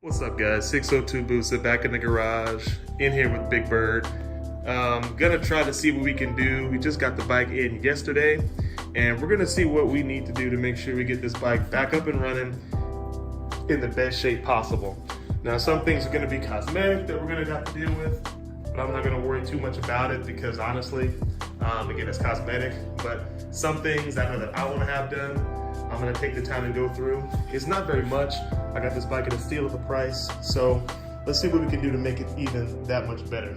What's up guys, 602 Busa back in the garage, in here with Big Bird. Gonna try to see what we can do. We just got the bike in yesterday and we're gonna see what we need to do to make sure we get this bike back up and running in the best shape possible. Now some things are gonna be cosmetic that we're gonna have to deal with, but I'm not gonna worry too much about it because honestly, again, it's cosmetic, but some things I know that I wanna have done, I'm gonna take the time and go through. It's not very much. I got this bike at a steal of a price, so let's see what we can do to make it even that much better.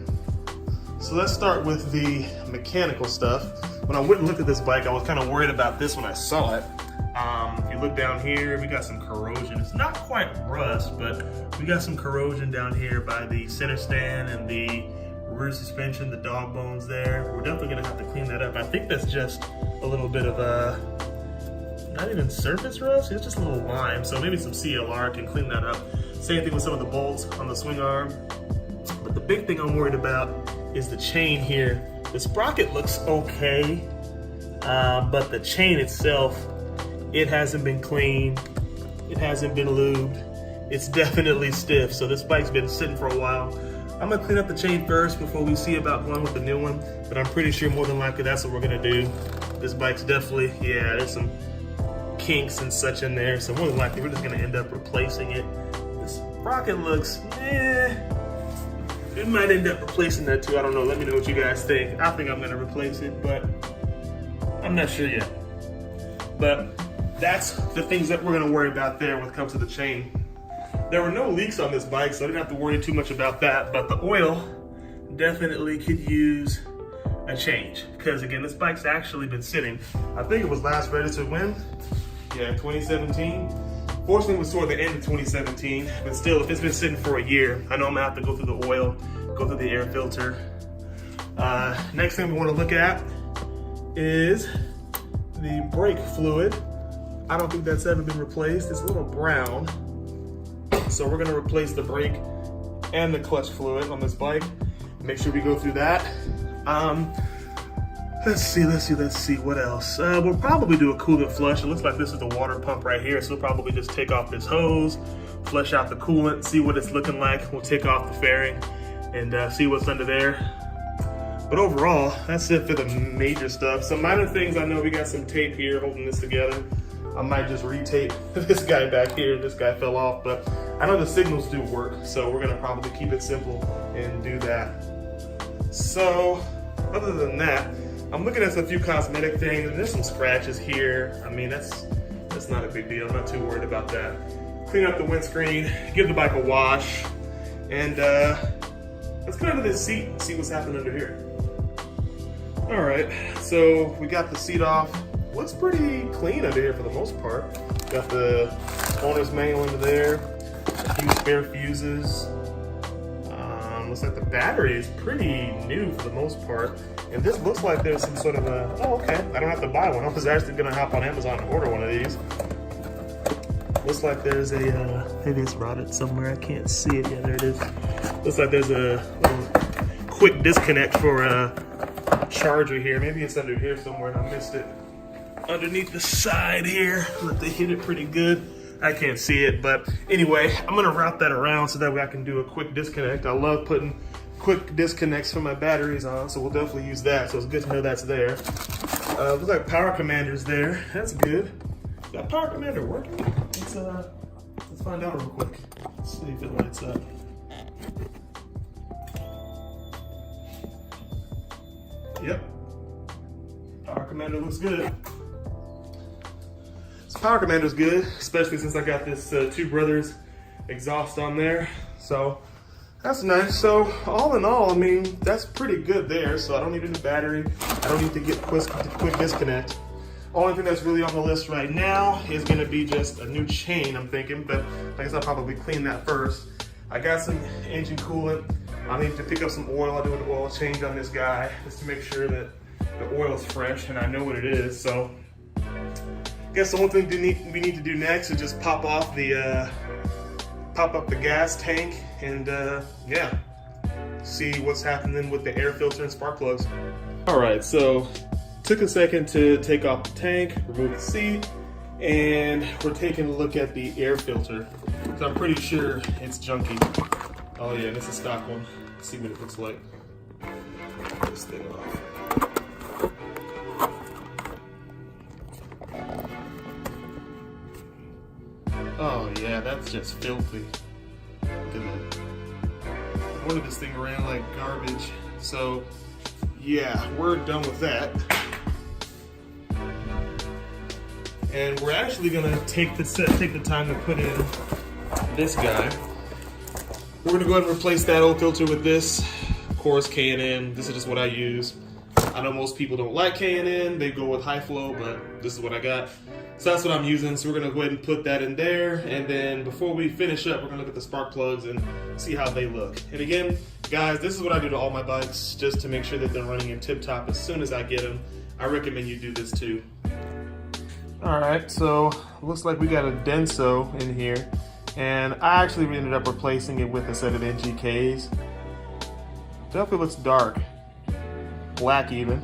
So let's start with the mechanical stuff. When I went and looked at this bike, I was kind of worried about this when I saw it. If you look down here, we got some corrosion. It's not quite rust, but we got some corrosion down here by the center stand and the rear suspension, the dog bones there. We're definitely gonna have to clean that up. I think that's just a little bit of not even surface rust, it's just a little lime. So maybe some CLR can clean that up. Same thing with some of the bolts on the swing arm. But the big thing I'm worried about is the chain here. The sprocket looks okay, but the chain itself, it hasn't been cleaned. It hasn't been lubed. It's definitely stiff. So this bike's been sitting for a while. I'm gonna clean up the chain first before we see about going with the new one, but I'm pretty sure more than likely that's what we're gonna do. This bike's definitely, yeah, there's some kinks and such in there, so more than likely we're just gonna end up replacing it. This sprocket looks, it might end up replacing that too. I don't know, let me know what you guys think. I think I'm gonna replace it, but I'm not sure yet. But that's the things that we're gonna worry about there when it comes to the chain. There were no leaks on this bike, so I didn't have to worry too much about that, but the oil definitely could use a change, because again, this bike's actually been sitting. I think it was last registered when? Yeah, 2017. Fortunately, it was toward the end of 2017, but still, if it's been sitting for a year, I know I'm gonna have to go through the oil, go through the air filter. Next thing we wanna look at is the brake fluid. I don't think that's ever been replaced. It's a little brown. So we're gonna replace the brake and the clutch fluid on this bike. Make sure we go through that. Let's see, what else? We'll probably do a coolant flush. It looks like this is the water pump right here, so we'll probably just take off this hose, flush out the coolant, see what it's looking like. We'll take off the fairing and see what's under there. But overall, that's it for the major stuff. Some minor things, I know we got some tape here holding this together. I might just retape this guy back here. This guy fell off, but I know the signals do work, so we're gonna probably keep it simple and do that. So, other than that, I'm looking at a few cosmetic things, and there's some scratches here. I mean, that's not a big deal. I'm not too worried about that. Clean up the windscreen, give the bike a wash, and let's get under this seat and see what's happening under here. All right, so we got the seat off. Looks pretty clean under here for the most part. Got the owner's manual under there, a few spare fuses. Looks like the battery is pretty new for the most part. And this looks like there's some sort of a, oh, okay, I don't have to buy one. I was actually gonna hop on Amazon and order one of these. Looks like there's a, maybe it's routed somewhere, I can't see it. Yeah, there it is. Looks like there's a little quick disconnect for a charger here. Maybe it's under here somewhere and I missed it. Underneath the side here, look, they hit it pretty good. I can't see it, but anyway, I'm gonna route that around so that way I can do a quick disconnect. I love putting quick disconnects for my batteries on, so we'll definitely use that. So it's good to know that's there. Looks like power commander's there. That's good. Is that power commander working? Let's find out real quick. Let's see if it lights up. Yep. Power commander looks good. So power commander's good, especially since I got this Two Brothers exhaust on there. So that's nice. So all in all, I mean, that's pretty good there. So I don't need a new battery. I don't need to get quick disconnect. Only thing that's really on the list right now is gonna be just a new chain, I'm thinking, but I guess I'll probably clean that first. I got some engine coolant. I need to pick up some oil. I'll do an oil change on this guy just to make sure that the oil's fresh and I know what it is. So I guess the one thing we need to do next is just pop up the gas tank and yeah, see what's happening with the air filter and spark plugs. All right, so took a second to take off the tank, remove the seat, and we're taking a look at the air filter. So I'm pretty sure it's junky. Oh yeah, this is a stock one. Let's see what it looks like. Get this thing off. Oh yeah, that's just filthy. Look at that. I ordered this thing ran like garbage. So yeah, we're done with that. And we're actually gonna take the time to put in this guy. We're gonna go ahead and replace that old filter with this. Of course, K&N. This is just what I use. I know most people don't like K&N. They go with high flow, but this is what I got. So that's what I'm using. So we're gonna go ahead and put that in there. And then before we finish up, we're gonna look at the spark plugs and see how they look. And again, guys, this is what I do to all my bikes, just to make sure that they're running in tip top as soon as I get them. I recommend you do this too. All right, so looks like we got a Denso in here, and I actually ended up replacing it with a set of NGKs. Definitely looks dark, black even.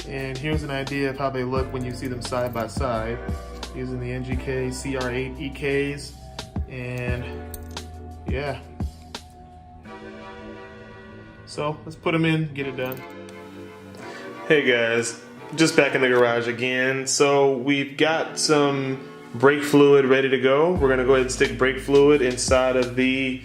And here's an idea of how they look when you see them side by side, using the NGK CR8 EKs, and yeah. So let's put them in, get it done. Hey guys. Just back in the garage again. So we've got some brake fluid ready to go. We're gonna go ahead and stick brake fluid inside of the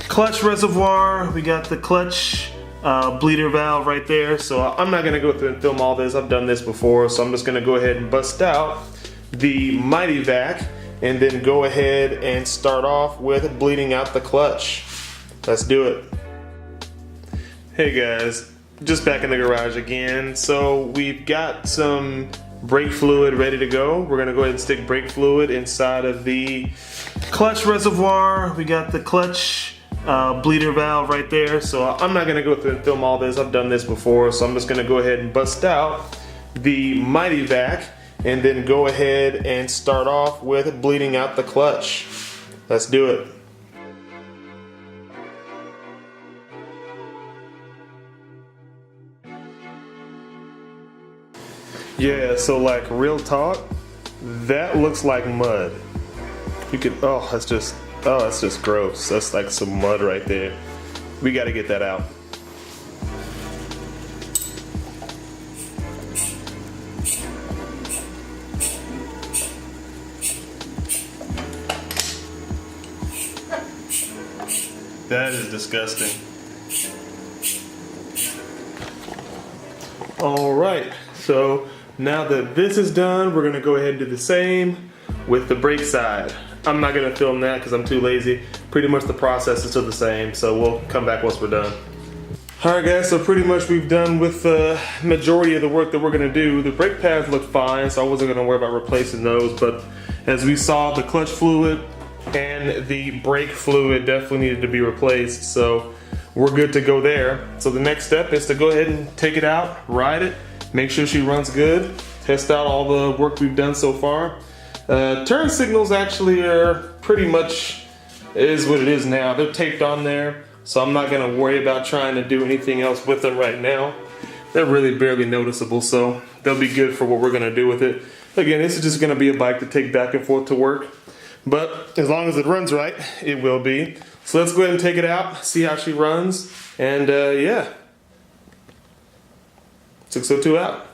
clutch reservoir. We got the clutch bleeder valve right there. So I'm not gonna go through and film all this. I've done this before. So I'm just gonna go ahead and bust out the Mighty Vac and then go ahead and start off with bleeding out the clutch. Let's do it. Hey guys. Just back in the garage again. So we've got some brake fluid ready to go. We're gonna go ahead and stick brake fluid inside of the clutch reservoir. We got the clutch bleeder valve right there. So I'm not gonna go through and film all this. I've done this before. So I'm just gonna go ahead and bust out the Mighty Vac and then go ahead and start off with bleeding out the clutch. Let's do it. Yeah, so like real talk, that looks like mud. You could, that's just gross. That's like some mud right there. We got to get that out. That is disgusting. All right, so now that this is done, we're gonna go ahead and do the same with the brake side. I'm not gonna film that because I'm too lazy. Pretty much the process is still the same, so we'll come back once we're done. All right guys, so pretty much we've done with the majority of the work that we're gonna do. The brake pads look fine, so I wasn't gonna worry about replacing those, but as we saw, the clutch fluid and the brake fluid definitely needed to be replaced, so we're good to go there. So the next step is to go ahead and take it out, ride it, make sure she runs good, test out all the work we've done so far. Turn signals actually are pretty much is what it is now. They're taped on there, so I'm not gonna worry about trying to do anything else with them right now. They're really barely noticeable, so they'll be good for what we're gonna do with it. Again, this is just gonna be a bike to take back and forth to work, but as long as it runs right, it will be. So let's go ahead and take it out, see how she runs, and yeah. 602 out.